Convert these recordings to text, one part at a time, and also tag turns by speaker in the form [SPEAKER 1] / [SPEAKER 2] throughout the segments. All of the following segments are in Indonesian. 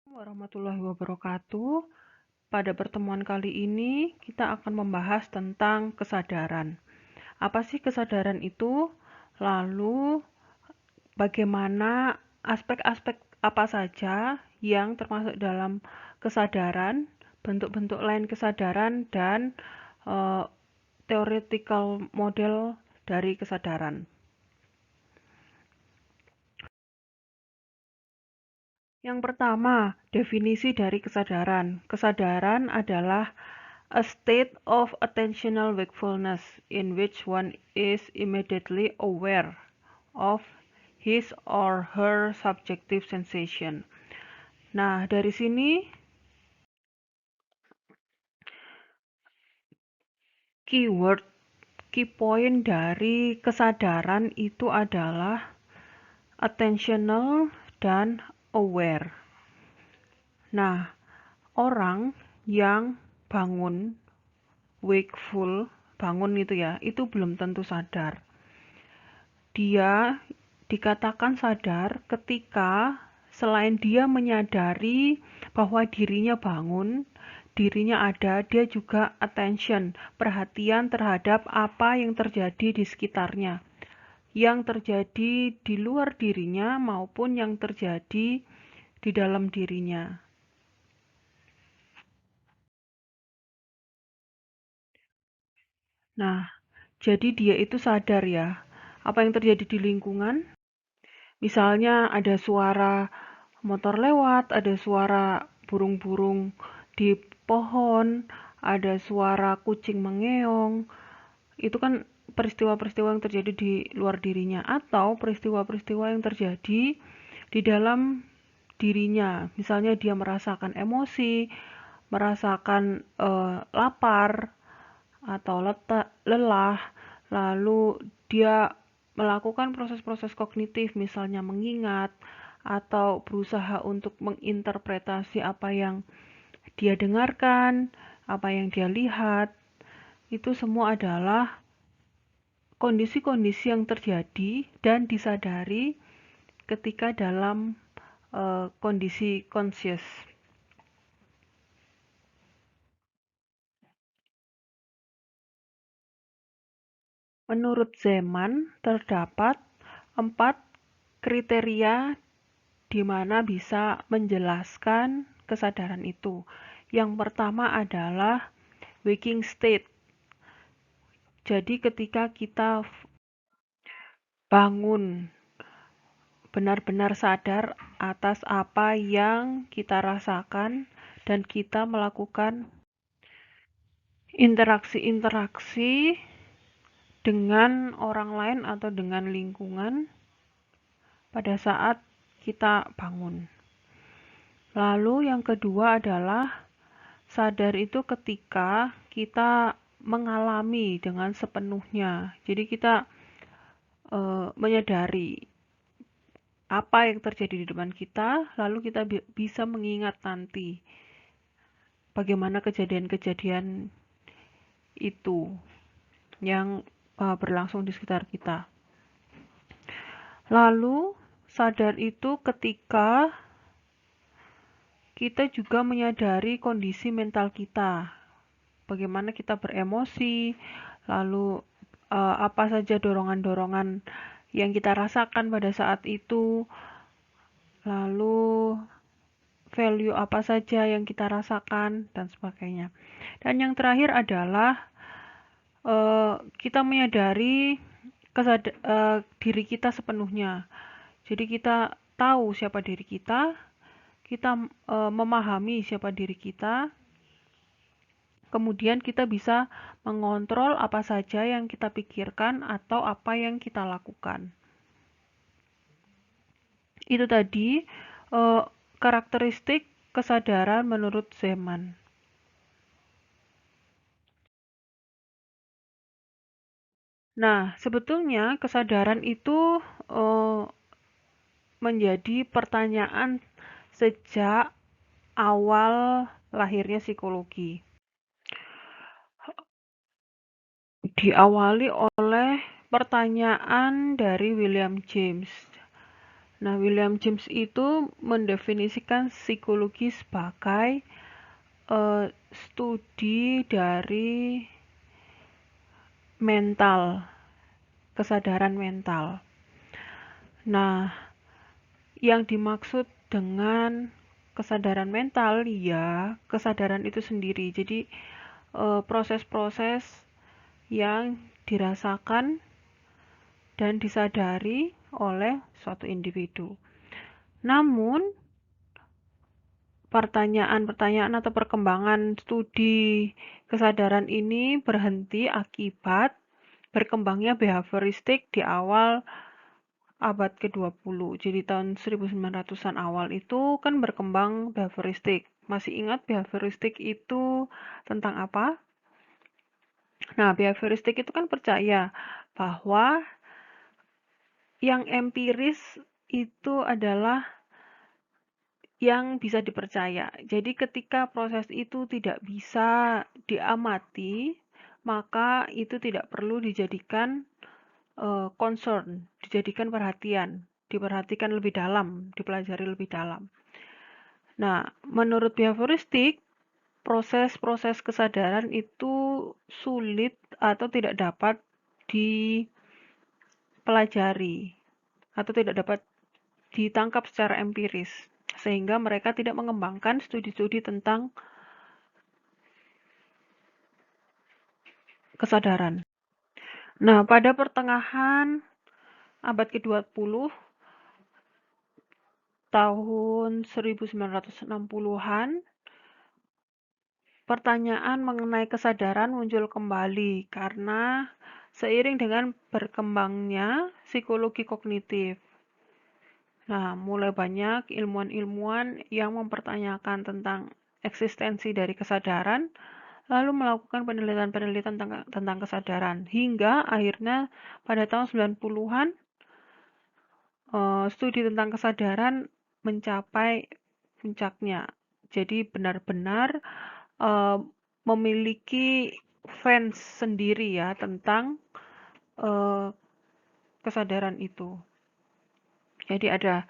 [SPEAKER 1] Warahmatullahi wabarakatuh. Pada pertemuan kali ini, kita akan membahas tentang kesadaran. Apa sih kesadaran itu? Lalu, bagaimana aspek-aspek apa saja yang termasuk dalam kesadaran, bentuk-bentuk lain kesadaran, dan eh, theoretical model dari kesadaran. Yang pertama, definisi dari kesadaran. Kesadaran adalah a state of attentional wakefulness in which one is immediately aware of his or her subjective sensation. Nah, dari sini keyword, key point dari kesadaran itu adalah attentional dan aware. Nah, orang yang bangun, wakeful, bangun itu ya, itu belum tentu sadar. Dia dikatakan sadar ketika selain dia menyadari bahwa dirinya bangun, dirinya ada, dia juga attention, perhatian terhadap apa yang terjadi di sekitarnya, yang terjadi di luar dirinya maupun yang terjadi di dalam dirinya. Nah, jadi dia itu sadar ya, apa yang terjadi di lingkungan. Misalnya ada suara motor lewat, ada suara burung-burung di pohon, ada suara kucing mengeong. Itu kan peristiwa-peristiwa yang terjadi di luar dirinya atau peristiwa-peristiwa yang terjadi di dalam dirinya. Misalnya dia merasakan emosi, merasakan lapar atau lelah, lalu dia melakukan proses-proses kognitif, misalnya mengingat atau berusaha untuk menginterpretasi apa yang dia dengarkan, apa yang dia lihat. Itu semua adalah kondisi-kondisi yang terjadi dan disadari ketika dalam kondisi conscious. Menurut Zeman, terdapat 4 kriteria di mana bisa menjelaskan kesadaran itu. Yang pertama adalah waking state. Jadi ketika kita bangun, benar-benar sadar atas apa yang kita rasakan dan kita melakukan interaksi-interaksi dengan orang lain atau dengan lingkungan pada saat kita bangun. Lalu yang kedua adalah sadar itu ketika kita mengalami dengan sepenuhnya. Jadi kita menyadari apa yang terjadi di depan kita, lalu kita bisa mengingat nanti bagaimana kejadian-kejadian itu yang berlangsung di sekitar kita. Lalu sadar itu ketika kita juga menyadari kondisi mental kita, bagaimana kita beremosi, lalu apa saja dorongan-dorongan yang kita rasakan pada saat itu, lalu value apa saja yang kita rasakan, dan sebagainya. Dan yang terakhir adalah kita menyadari diri kita sepenuhnya. Jadi kita tahu siapa diri kita, kita memahami siapa diri kita, kemudian kita bisa mengontrol apa saja yang kita pikirkan atau apa yang kita lakukan. Itu tadi karakteristik kesadaran menurut Zeman. Nah, sebetulnya kesadaran itu menjadi pertanyaan sejak awal lahirnya psikologi. Diawali oleh pertanyaan dari William James. Nah, William James itu mendefinisikan psikologi sebagai studi dari mental, kesadaran mental. Nah, yang dimaksud dengan kesadaran mental ya kesadaran itu sendiri. Jadi proses-proses yang dirasakan dan disadari oleh suatu individu. Namun, pertanyaan-pertanyaan atau perkembangan studi kesadaran ini berhenti akibat berkembangnya behavioristik di awal abad ke-20. Jadi tahun 1900-an awal itu kan berkembang behavioristik. Masih ingat behavioristik itu tentang apa? Nah, behavioristik itu kan percaya bahwa yang empiris itu adalah yang bisa dipercaya. Jadi ketika proses itu tidak bisa diamati, maka itu tidak perlu dijadikan concern, dijadikan perhatian, diperhatikan lebih dalam, dipelajari lebih dalam. Nah, menurut behavioristik, proses-proses kesadaran itu sulit atau tidak dapat dipelajari atau tidak dapat ditangkap secara empiris, sehingga mereka tidak mengembangkan studi-studi tentang kesadaran. Nah, pada pertengahan abad ke-20, tahun 1960-an, pertanyaan mengenai kesadaran muncul kembali karena seiring dengan berkembangnya psikologi kognitif. Nah, mulai banyak ilmuwan-ilmuwan yang mempertanyakan tentang eksistensi dari kesadaran, lalu melakukan penelitian-penelitian tentang kesadaran, hingga akhirnya pada tahun 90-an studi tentang kesadaran mencapai puncaknya. Jadi benar-benar memiliki fans sendiri ya tentang kesadaran itu. Jadi ada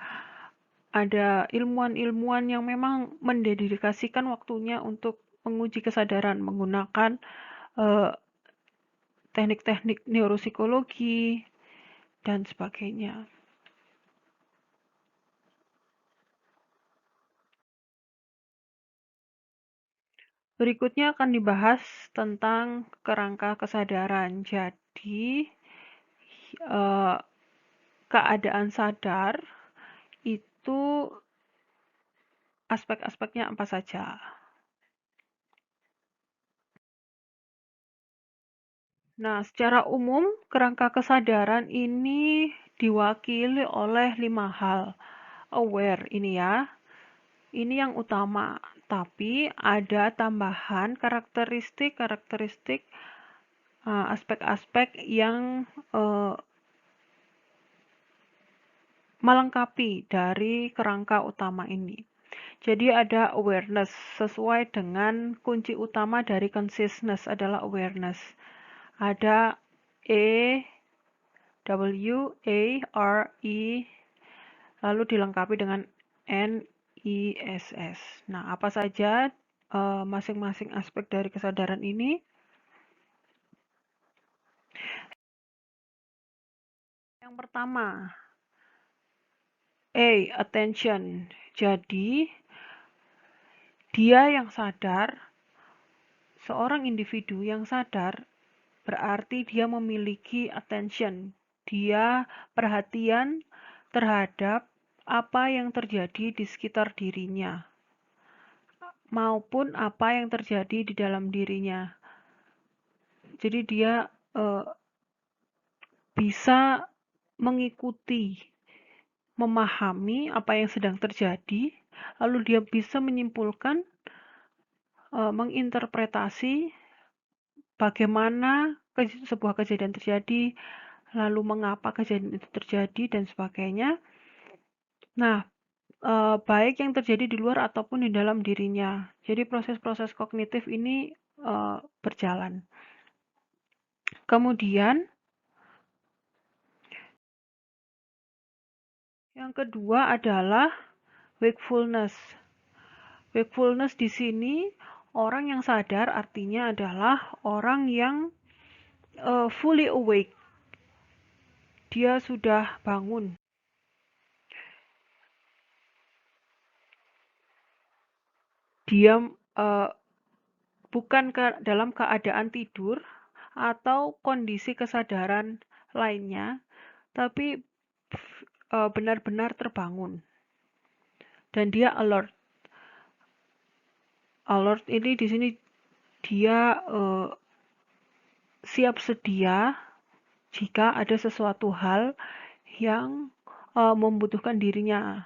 [SPEAKER 1] ilmuwan-ilmuwan yang memang mendedikasikan waktunya untuk menguji kesadaran menggunakan teknik-teknik neuropsikologi dan sebagainya. Berikutnya akan dibahas tentang kerangka kesadaran. Jadi, keadaan sadar itu aspek-aspeknya apa saja. Nah, secara umum, kerangka kesadaran ini diwakili oleh 5 hal. Aware ini ya, ini yang utama. Tapi ada tambahan karakteristik aspek-aspek yang melengkapi dari kerangka utama ini. Jadi ada awareness, sesuai dengan kunci utama dari consciousness adalah awareness. Ada E, W, A, R, E, lalu dilengkapi dengan N, I, S, S. Nah, apa saja masing-masing aspek dari kesadaran ini? Yang pertama, A, attention. Jadi, dia yang sadar, seorang individu yang sadar, berarti dia memiliki attention. Dia perhatian terhadap apa yang terjadi di sekitar dirinya, maupun apa yang terjadi di dalam dirinya. Jadi dia bisa mengikuti, memahami apa yang sedang terjadi, lalu dia bisa menyimpulkan, menginterpretasi bagaimana sebuah kejadian terjadi, lalu mengapa kejadian itu terjadi, dan sebagainya. Nah, baik yang terjadi di luar ataupun di dalam dirinya. Jadi proses-proses kognitif ini berjalan. Kemudian, Yang kedua adalah wakefulness. Wakefulness di sini orang yang sadar artinya adalah orang yang fully awake. Dia sudah bangun. Dia bukan dalam keadaan tidur atau kondisi kesadaran lainnya, tapi benar-benar terbangun. Dan dia alert. Alert ini di sini dia siap sedia jika ada sesuatu hal yang membutuhkan dirinya.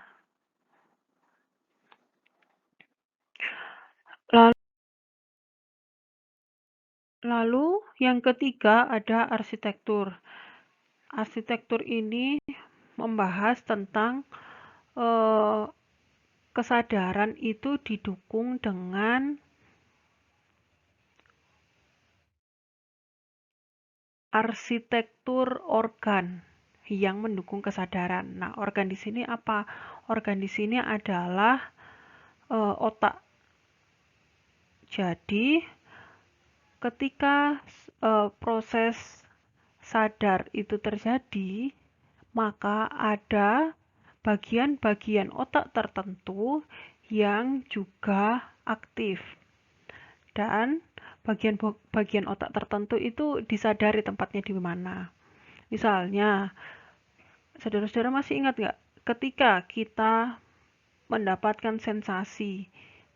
[SPEAKER 1] Lalu yang ketiga ada arsitektur. Arsitektur ini membahas tentang kesadaran itu didukung dengan arsitektur organ yang mendukung kesadaran. Nah, organ di sini apa? Organ di sini adalah otak. Jadi, ketika proses sadar itu terjadi, maka ada bagian-bagian otak tertentu yang juga aktif. Dan bagian otak tertentu itu disadari tempatnya di mana. Misalnya, saudara-saudara masih ingat nggak? Ketika kita mendapatkan sensasi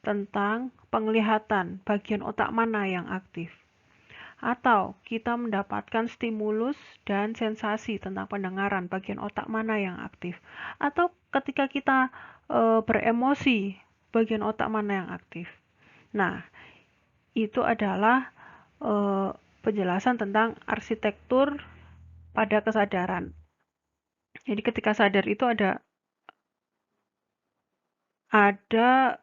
[SPEAKER 1] tentang penglihatan, bagian otak mana yang aktif? Atau kita mendapatkan stimulus dan sensasi tentang pendengaran, bagian otak mana yang aktif? Atau ketika kita beremosi, bagian otak mana yang aktif? Nah, itu adalah penjelasan tentang arsitektur pada kesadaran. Jadi ketika sadar itu ada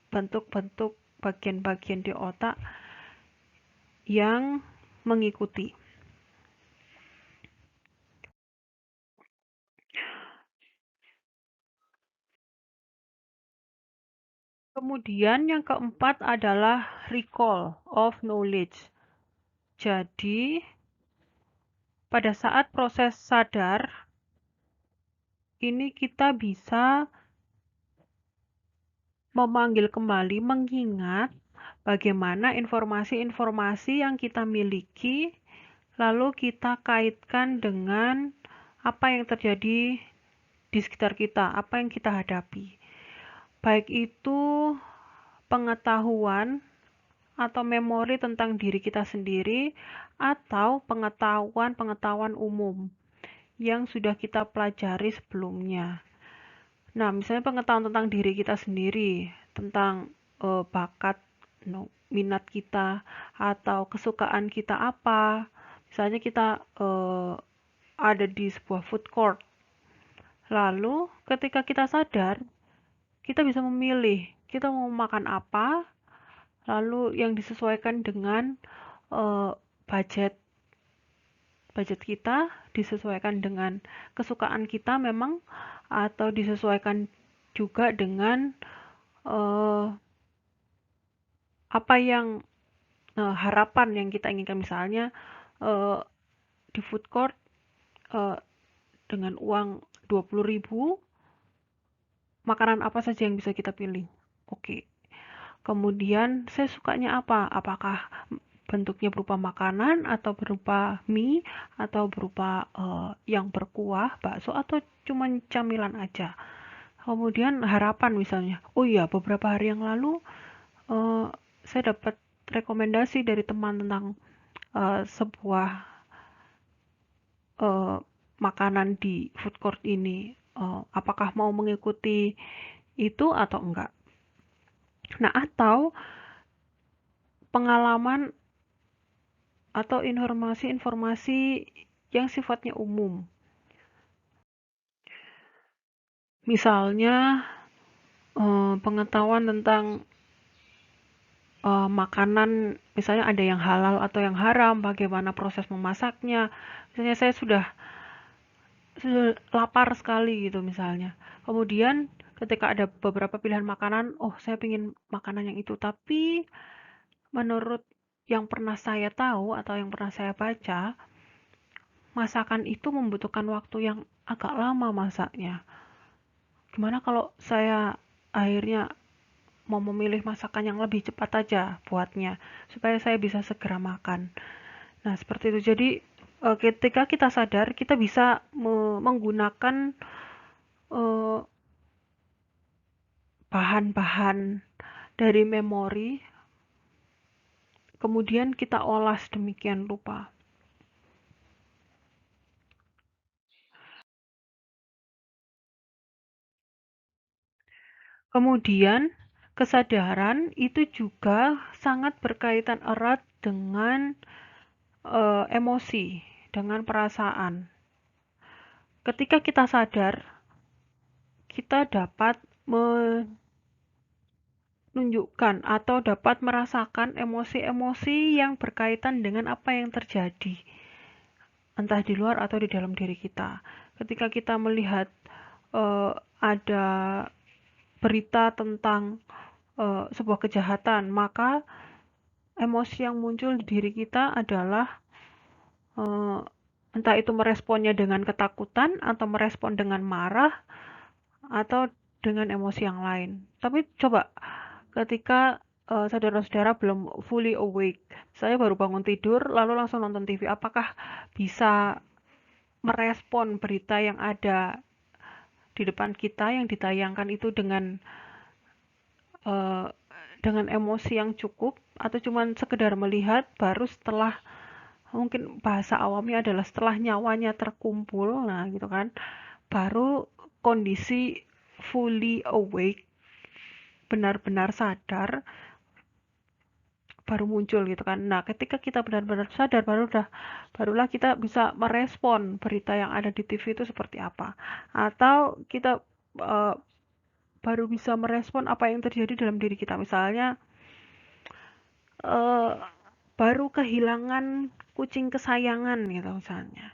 [SPEAKER 1] bentuk-bentuk bagian-bagian di otak yang mengikuti. Kemudian yang keempat adalah recall of knowledge. Jadi pada saat proses sadar ini kita bisa memanggil kembali, mengingat bagaimana informasi-informasi yang kita miliki lalu kita kaitkan dengan apa yang terjadi di sekitar kita, apa yang kita hadapi. Baik itu pengetahuan atau memori tentang diri kita sendiri atau pengetahuan umum yang sudah kita pelajari sebelumnya. Nah, misalnya pengetahuan tentang diri kita sendiri, tentang bakat, minat kita atau kesukaan kita apa. Misalnya kita ada di sebuah food court. Lalu ketika kita sadar, kita bisa memilih kita mau makan apa, lalu yang disesuaikan dengan budget kita, disesuaikan dengan kesukaan kita memang, atau disesuaikan juga dengan apa yang harapan yang kita inginkan. Misalnya di food court dengan uang 20.000, makanan apa saja yang bisa kita pilih. Oke. Kemudian saya sukanya apa? Apakah bentuknya berupa makanan atau berupa mie atau berupa yang berkuah, bakso, atau cuma camilan aja. Kemudian harapan misalnya, oh iya beberapa hari yang lalu saya dapat rekomendasi dari teman tentang sebuah makanan di food court ini. Apakah mau mengikuti itu atau enggak? Nah, atau pengalaman atau informasi-informasi yang sifatnya umum. Misalnya pengetahuan tentang makanan, misalnya ada yang halal atau yang haram, bagaimana proses memasaknya. Misalnya saya sudah lapar sekali gitu misalnya. Kemudian ketika ada beberapa pilihan makanan, oh saya ingin makanan yang itu, tapi menurut yang pernah saya tahu atau yang pernah saya baca, masakan itu membutuhkan waktu yang agak lama masaknya. Gimana kalau saya akhirnya mau memilih masakan yang lebih cepat aja buatnya, supaya saya bisa segera makan. Nah, seperti itu. Jadi, ketika kita sadar, kita bisa menggunakan eh, bahan-bahan dari memori, kemudian kita olah sedemikian rupa. Kemudian, kesadaran itu juga sangat berkaitan erat dengan emosi, dengan perasaan. Ketika kita sadar, kita dapat menunjukkan atau dapat merasakan emosi-emosi yang berkaitan dengan apa yang terjadi, entah di luar atau di dalam diri kita. Ketika kita melihat ada berita tentang sebuah kejahatan, maka emosi yang muncul di diri kita adalah eh, entah itu meresponnya dengan ketakutan atau merespon dengan marah atau dengan emosi yang lain. Tapi coba ketika saudara-saudara belum fully awake, saya baru bangun tidur lalu langsung nonton TV, apakah bisa merespon berita yang ada di depan kita yang ditayangkan itu eh, dengan emosi yang cukup, atau cuman sekedar melihat baru setelah, mungkin bahasa awamnya adalah setelah nyawanya terkumpul, nah gitu kan, baru kondisi fully awake, benar-benar sadar, baru muncul gitu kan. Nah, ketika kita benar-benar sadar, barulah kita bisa merespon berita yang ada di TV itu seperti apa, atau kita uh, baru bisa merespon apa yang terjadi dalam diri kita. Misalnya uh, baru kehilangan kucing kesayangan gitu misalnya.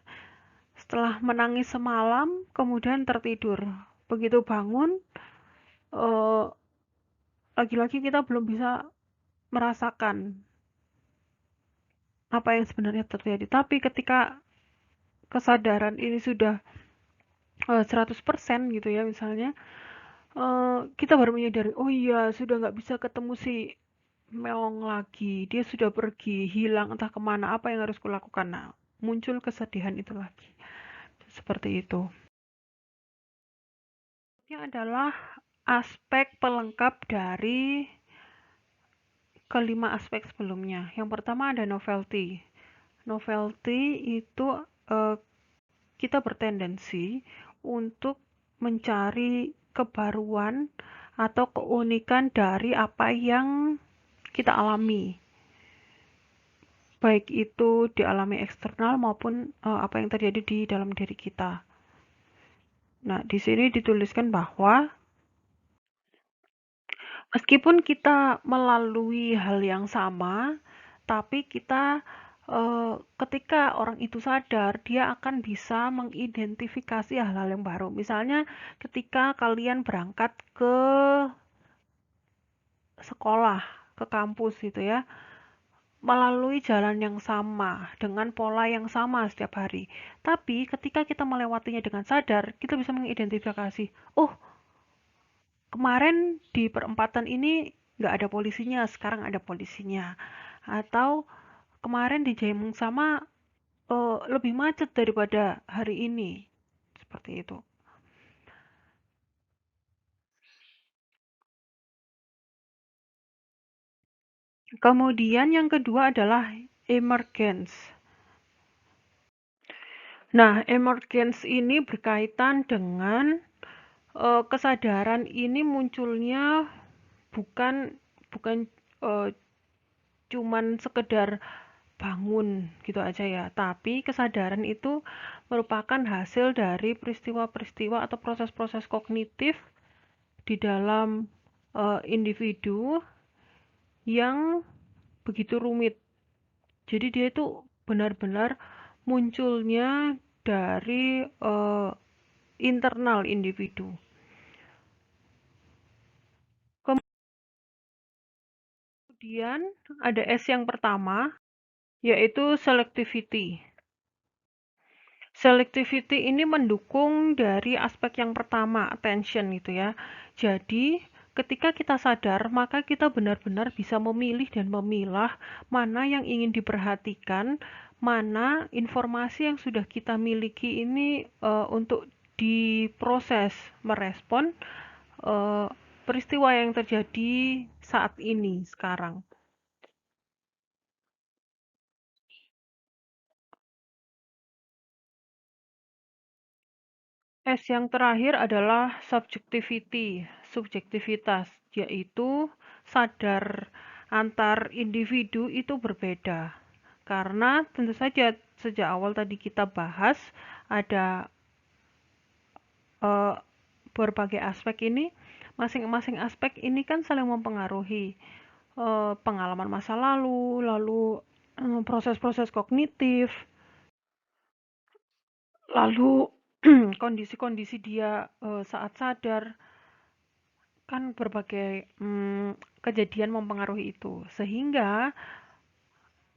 [SPEAKER 1] Setelah menangis semalam, kemudian tertidur. Begitu bangun, uh, lagi-lagi kita belum bisa merasakan apa yang sebenarnya terjadi. Tapi ketika kesadaran ini sudah 100% gitu ya misalnya, kita baru menyadari, oh iya sudah nggak bisa ketemu si Meong lagi, dia sudah pergi, hilang entah kemana, apa yang harus kulakukan. Nah, muncul kesedihan itu lagi. Seperti itu. Ini adalah aspek pelengkap dari kelima aspek sebelumnya. Yang pertama ada novelty. Novelty itu eh, kita bertendensi untuk mencari kebaruan atau keunikan dari apa yang kita alami. Baik itu dialami eksternal maupun apa yang terjadi di dalam diri kita. Nah, di sini dituliskan bahwa meskipun kita melalui hal yang sama, tapi kita ketika orang itu sadar, dia akan bisa mengidentifikasi hal-hal yang baru. Misalnya, ketika kalian berangkat ke sekolah, ke kampus gitu ya, melalui jalan yang sama, dengan pola yang sama setiap hari. Tapi ketika kita melewatinya dengan sadar, kita bisa mengidentifikasi, oh kemarin di perempatan ini nggak ada polisinya, sekarang ada polisinya. Atau kemarin di jam yang sama lebih macet daripada hari ini. Seperti itu. Kemudian yang kedua adalah emergence. Nah, emergence ini berkaitan dengan kesadaran ini munculnya bukan bukan eh, cuman sekedar bangun gitu aja ya, tapi kesadaran itu merupakan hasil dari peristiwa-peristiwa atau proses-proses kognitif di dalam individu yang begitu rumit. Jadi dia itu benar-benar munculnya dari internal individu. Kemudian ada S yang pertama, yaitu selectivity. Selectivity ini mendukung dari aspek yang pertama, attention gitu ya. Jadi, ketika kita sadar, maka kita benar-benar bisa memilih dan memilah mana yang ingin diperhatikan, mana informasi yang sudah kita miliki ini untuk diproses, merespon uh, peristiwa yang terjadi saat ini, sekarang. S yang terakhir adalah subjectivity, subjektivitas, yaitu sadar antar individu itu berbeda. Karena tentu saja sejak awal tadi kita bahas ada eh, berbagai aspek ini, masing-masing aspek ini kan saling mempengaruhi pengalaman masa lalu, lalu proses-proses kognitif, lalu kondisi-kondisi dia saat sadar, kan berbagai kejadian mempengaruhi itu, sehingga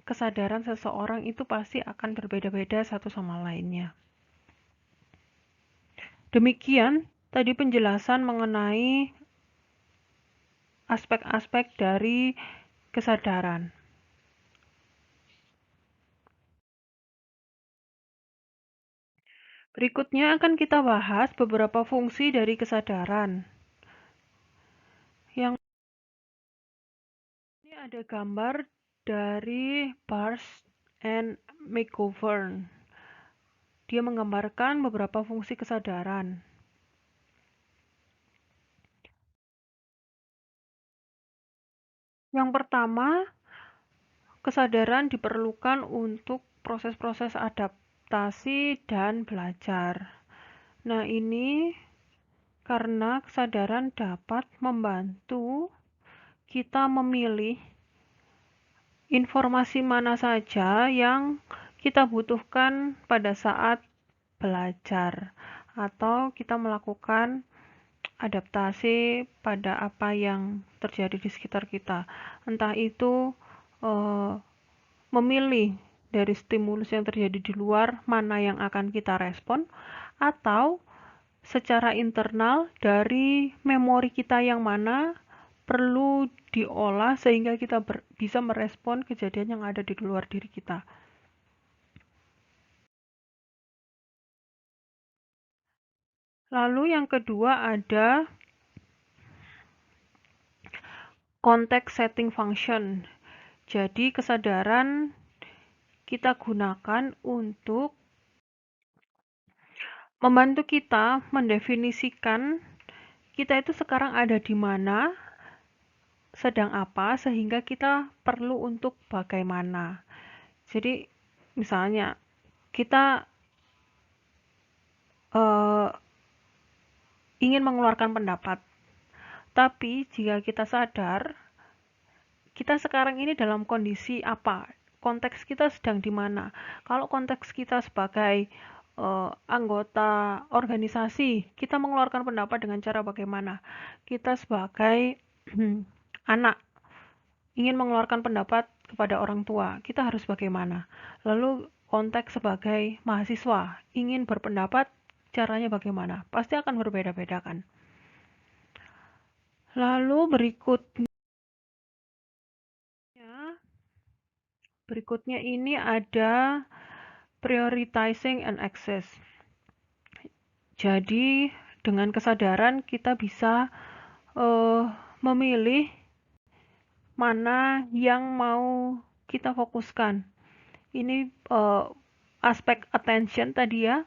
[SPEAKER 1] kesadaran seseorang itu pasti akan berbeda-beda satu sama lainnya. Demikian tadi penjelasan mengenai aspek-aspek dari kesadaran. Berikutnya akan kita bahas beberapa fungsi dari kesadaran. Yang ini ada gambar dari Bars and McGovern. Dia menggambarkan beberapa fungsi kesadaran. Yang pertama, kesadaran diperlukan untuk proses-proses adaptasi dan belajar. Nah, ini karena kesadaran dapat membantu kita memilih informasi mana saja yang kita butuhkan pada saat belajar atau kita melakukan adaptasi pada apa yang terjadi di sekitar kita. Entah itu memilih dari stimulus yang terjadi di luar mana yang akan kita respon, atau secara internal dari memori kita yang mana perlu diolah sehingga kita bisa merespon kejadian yang ada di luar diri kita. Lalu yang kedua ada context setting function. Jadi kesadaran kita gunakan untuk membantu kita mendefinisikan kita itu sekarang ada di mana, sedang apa, sehingga kita perlu untuk bagaimana. Jadi misalnya kita ingin mengeluarkan pendapat, tapi jika kita sadar kita sekarang ini dalam kondisi apa, konteks kita sedang di mana. Kalau konteks kita sebagai anggota organisasi, kita mengeluarkan pendapat dengan cara bagaimana. Kita sebagai anak ingin mengeluarkan pendapat kepada orang tua, kita harus bagaimana. Lalu konteks sebagai mahasiswa ingin berpendapat, caranya bagaimana. Pasti akan berbeda-beda kan. Lalu berikutnya ini ada prioritizing and access. Jadi dengan kesadaran kita bisa memilih mana yang mau kita fokuskan. Ini aspek attention tadi ya,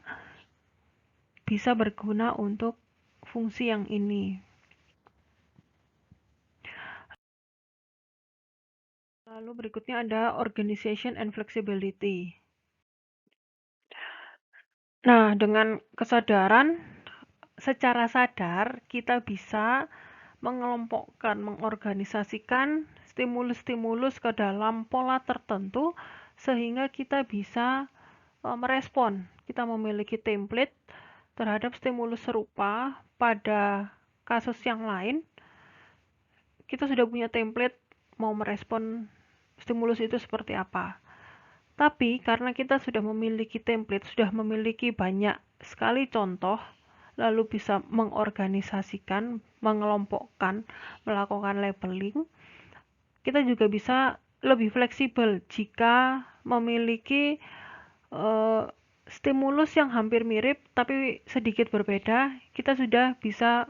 [SPEAKER 1] bisa berguna untuk fungsi yang ini. Lalu berikutnya ada organization and flexibility. Nah, dengan kesadaran, secara sadar kita bisa mengelompokkan, mengorganisasikan stimulus-stimulus ke dalam pola tertentu sehingga kita bisa merespon kita memiliki template terhadap stimulus serupa pada kasus yang lain, kita sudah punya template mau merespon stimulus itu seperti apa. Tapi karena kita sudah memiliki template, sudah memiliki banyak sekali contoh, lalu bisa mengorganisasikan, mengelompokkan, melakukan labeling, kita juga bisa lebih fleksibel jika memiliki uh, stimulus yang hampir mirip tapi sedikit berbeda, kita sudah bisa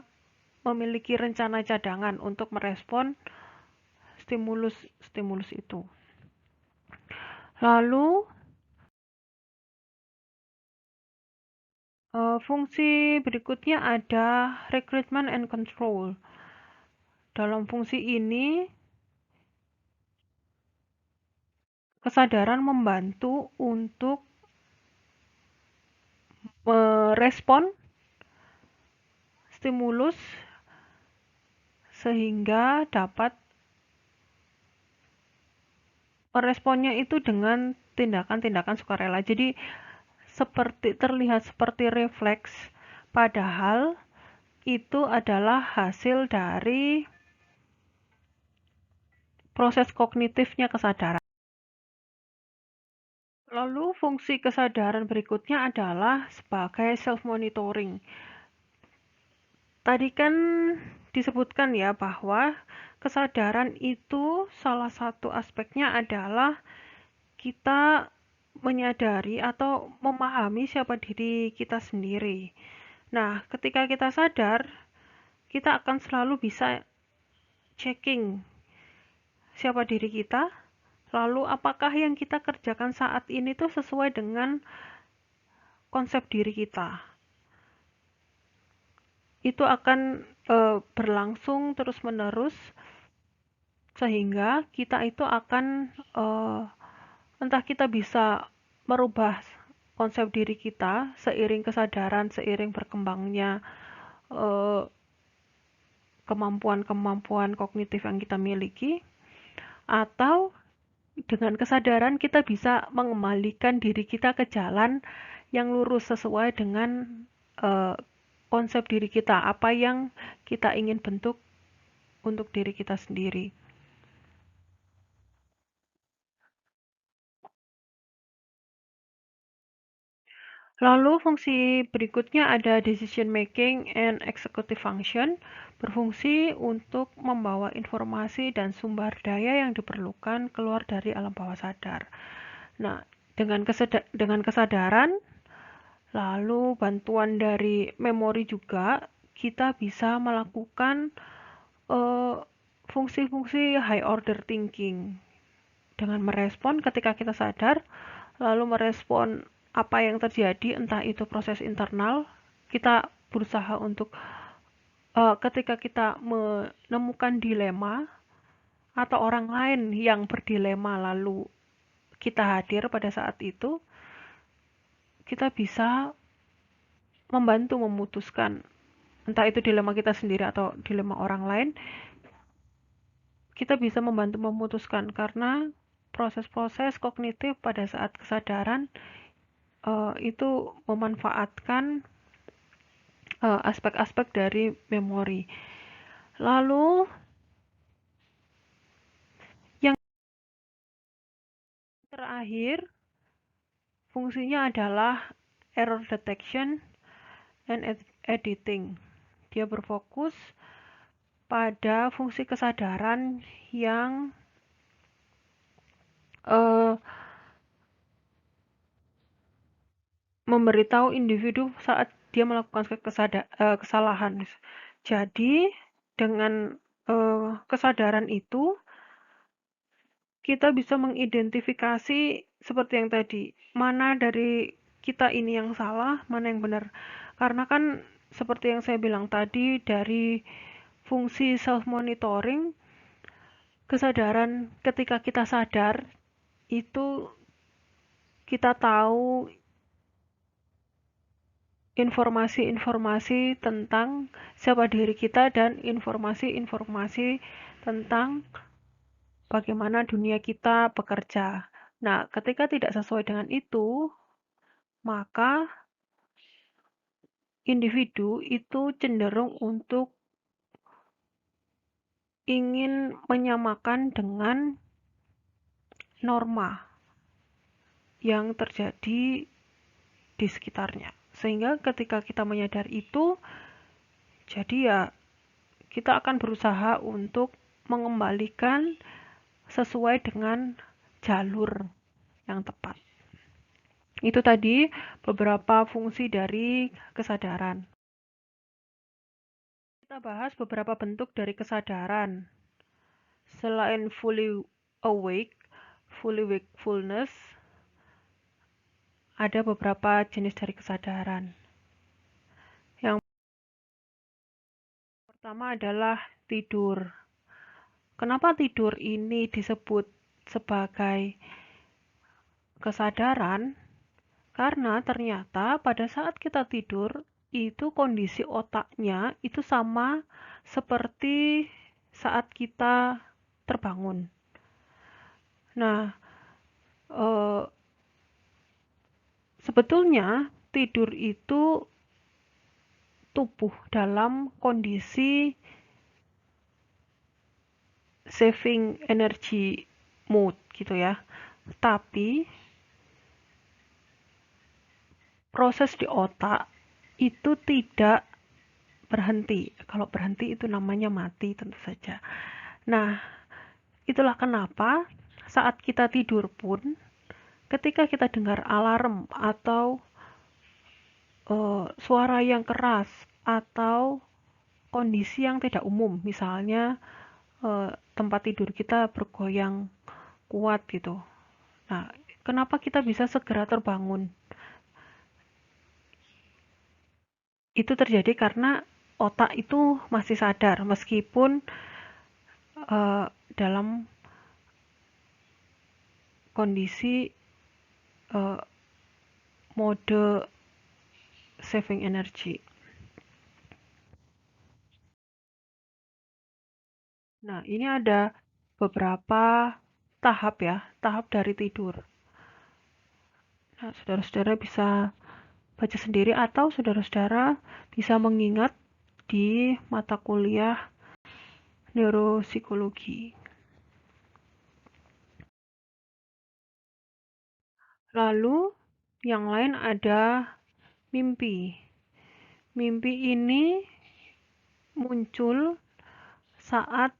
[SPEAKER 1] memiliki rencana cadangan untuk merespon stimulus itu. Lalu fungsi berikutnya ada recruitment and control. Dalam fungsi ini, kesadaran membantu untuk merespon stimulus sehingga dapat meresponnya itu dengan tindakan-tindakan sukarela. Jadi terlihat seperti refleks, padahal itu adalah hasil dari proses kognitifnya kesadaran. Lalu fungsi kesadaran berikutnya adalah sebagai self-monitoring. Tadi kan disebutkan ya bahwa kesadaran itu salah satu aspeknya adalah kita menyadari atau memahami siapa diri kita sendiri. Nah, ketika kita sadar, kita akan selalu bisa checking siapa diri kita, lalu apakah yang kita kerjakan saat ini tuh sesuai dengan konsep diri kita. Itu akan berlangsung terus-menerus sehingga kita itu akan entah kita bisa merubah konsep diri kita seiring kesadaran, seiring berkembangnya kemampuan-kemampuan kognitif yang kita miliki, atau dengan kesadaran kita bisa mengembalikan diri kita ke jalan yang lurus sesuai dengan konsep diri kita, apa yang kita ingin bentuk untuk diri kita sendiri. Lalu fungsi berikutnya ada decision making and executive function, berfungsi untuk membawa informasi dan sumber daya yang diperlukan keluar dari alam bawah sadar. Nah, dengan kesadaran, lalu bantuan dari memori juga, kita bisa melakukan fungsi-fungsi high order thinking dengan merespon ketika kita sadar, lalu merespon apa yang terjadi, entah itu proses internal, kita berusaha untuk ketika kita menemukan dilema atau orang lain yang berdilema lalu kita hadir pada saat itu, kita bisa membantu memutuskan entah itu dilema kita sendiri atau dilema orang lain, kita bisa membantu memutuskan karena proses-proses kognitif pada saat kesadaran itu memanfaatkan aspek-aspek dari memori. Lalu yang terakhir fungsinya adalah error detection and editing. Dia berfokus pada fungsi kesadaran yang memberitahu individu saat dia melakukan kesalahan. Jadi dengan kesadaran itu kita bisa mengidentifikasi seperti yang tadi, mana dari kita ini yang salah, mana yang benar. Karena kan seperti yang saya bilang tadi, dari fungsi self monitoring, kesadaran ketika kita sadar itu kita tahu informasi-informasi tentang siapa diri kita dan informasi-informasi tentang bagaimana dunia kita bekerja. Nah, ketika tidak sesuai dengan itu, maka individu itu cenderung untuk ingin menyamakan dengan norma yang terjadi di sekitarnya. Sehingga ketika kita menyadari itu, jadi ya kita akan berusaha untuk mengembalikan sesuai dengan jalur yang tepat. Itu tadi beberapa fungsi dari kesadaran. Kita bahas beberapa bentuk dari kesadaran. Selain fully awake, fully wakefulness, ada beberapa jenis dari kesadaran. Yang pertama adalah tidur. Kenapa tidur ini disebut sebagai kesadaran? Karena ternyata pada saat kita tidur, itu kondisi otaknya itu sama seperti saat kita terbangun. Nah, eh, sebetulnya tidur itu tubuh dalam kondisi saving energy mode gitu ya. Tapi proses di otak itu tidak berhenti. Kalau berhenti itu namanya mati tentu saja. Nah, itulah kenapa saat kita tidur pun ketika kita dengar alarm atau suara yang keras atau kondisi yang tidak umum, misalnya tempat tidur kita bergoyang kuat gitu. Nah, kenapa kita bisa segera terbangun? Itu terjadi karena otak itu masih sadar meskipun dalam kondisi mode saving energy. Nah, ini ada beberapa tahap ya, tahap dari tidur. Nah, saudara-saudara bisa baca sendiri atau saudara-saudara bisa mengingat di mata kuliah neuropsikologi. Lalu yang lain ada mimpi. Mimpi ini muncul saat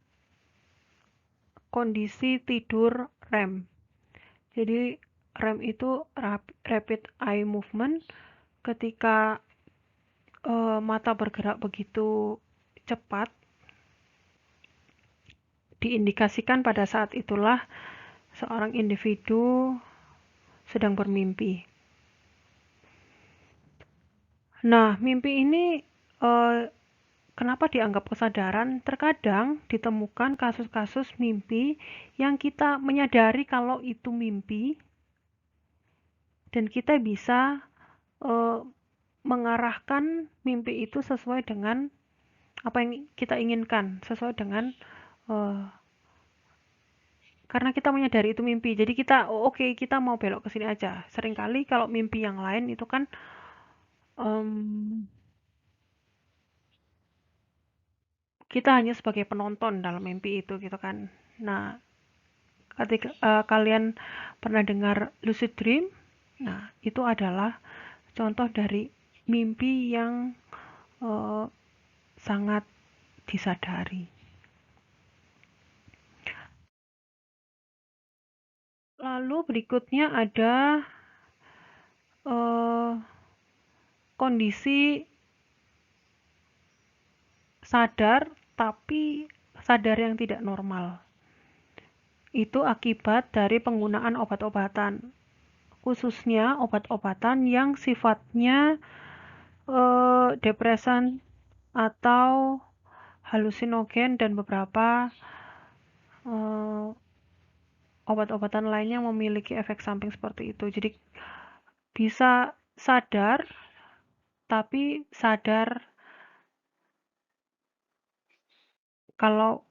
[SPEAKER 1] kondisi tidur REM. Jadi REM itu rapid eye movement, ketika mata bergerak begitu cepat, diindikasikan pada saat itulah seorang individu sedang bermimpi. Nah, mimpi ini kenapa dianggap kesadaran? Terkadang ditemukan kasus-kasus mimpi yang kita menyadari kalau itu mimpi dan kita bisa mengarahkan mimpi itu sesuai dengan apa yang kita inginkan, sesuai dengan karena kita menyadari itu mimpi. Jadi kita oke, kita mau belok ke sini aja. Seringkali kalau mimpi yang lain itu kan kita hanya sebagai penonton dalam mimpi itu gitu kan. Nah, ketika kalian pernah dengar lucid dream, nah itu adalah contoh dari mimpi yang sangat disadari. Lalu berikutnya ada kondisi sadar tapi sadar yang tidak normal. Itu akibat dari penggunaan obat-obatan, khususnya obat-obatan yang sifatnya depresan atau halusinogen dan beberapa obat-obatan lainnya memiliki efek samping seperti itu. Jadi bisa sadar, tapi sadar kalau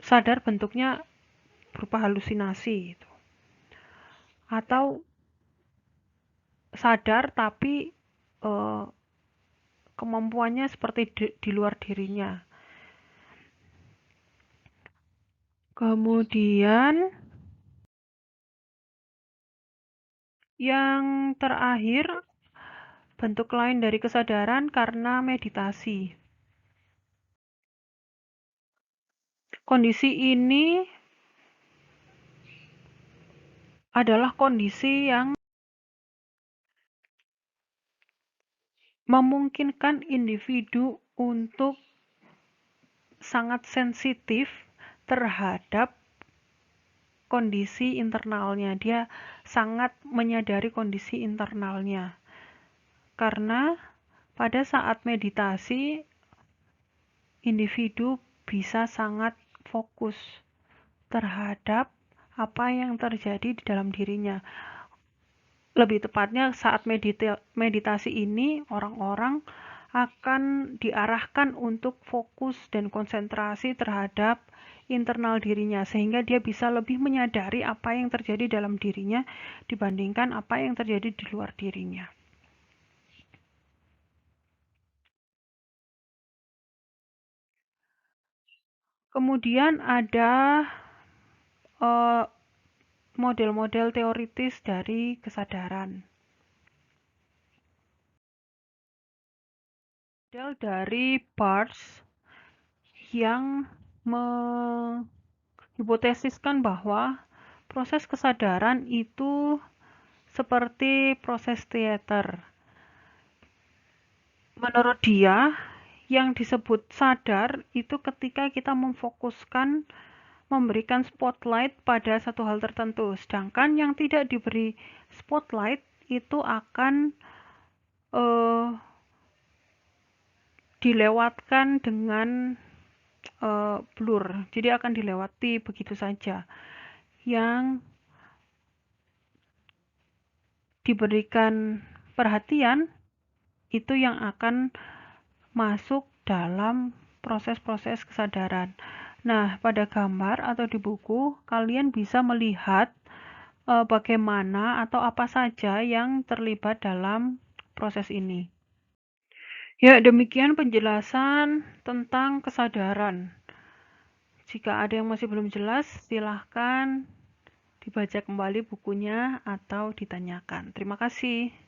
[SPEAKER 1] sadar bentuknya berupa halusinasi gitu. Atau sadar tapi kemampuannya seperti di luar dirinya. Kemudian yang terakhir, bentuk lain dari kesadaran karena meditasi. Kondisi ini adalah kondisi yang memungkinkan individu untuk sangat sensitif terhadap kondisi internalnya. Dia sangat menyadari kondisi internalnya. Karena pada saat meditasi, individu bisa sangat fokus terhadap apa yang terjadi di dalam dirinya. Lebih tepatnya saat meditasi ini orang-orang akan diarahkan untuk fokus dan konsentrasi terhadap internal dirinya sehingga dia bisa lebih menyadari apa yang terjadi dalam dirinya dibandingkan apa yang terjadi di luar dirinya. Kemudian ada model-model teoritis dari kesadaran. Model dari Barthes yang menghipotesiskan bahwa proses kesadaran itu seperti proses teater. Menurut dia, yang disebut sadar itu ketika kita memfokuskan, memberikan spotlight pada satu hal tertentu. Sedangkan yang tidak diberi spotlight itu akan dilewatkan dengan blur. Jadi akan dilewati begitu saja. Yang diberikan perhatian itu yang akan masuk dalam proses-proses kesadaran. Nah, pada gambar atau di buku, kalian bisa melihat bagaimana atau apa saja yang terlibat dalam proses ini. Ya, demikian penjelasan tentang kesadaran. Jika ada yang masih belum jelas, silahkan dibaca kembali bukunya atau ditanyakan. Terima kasih.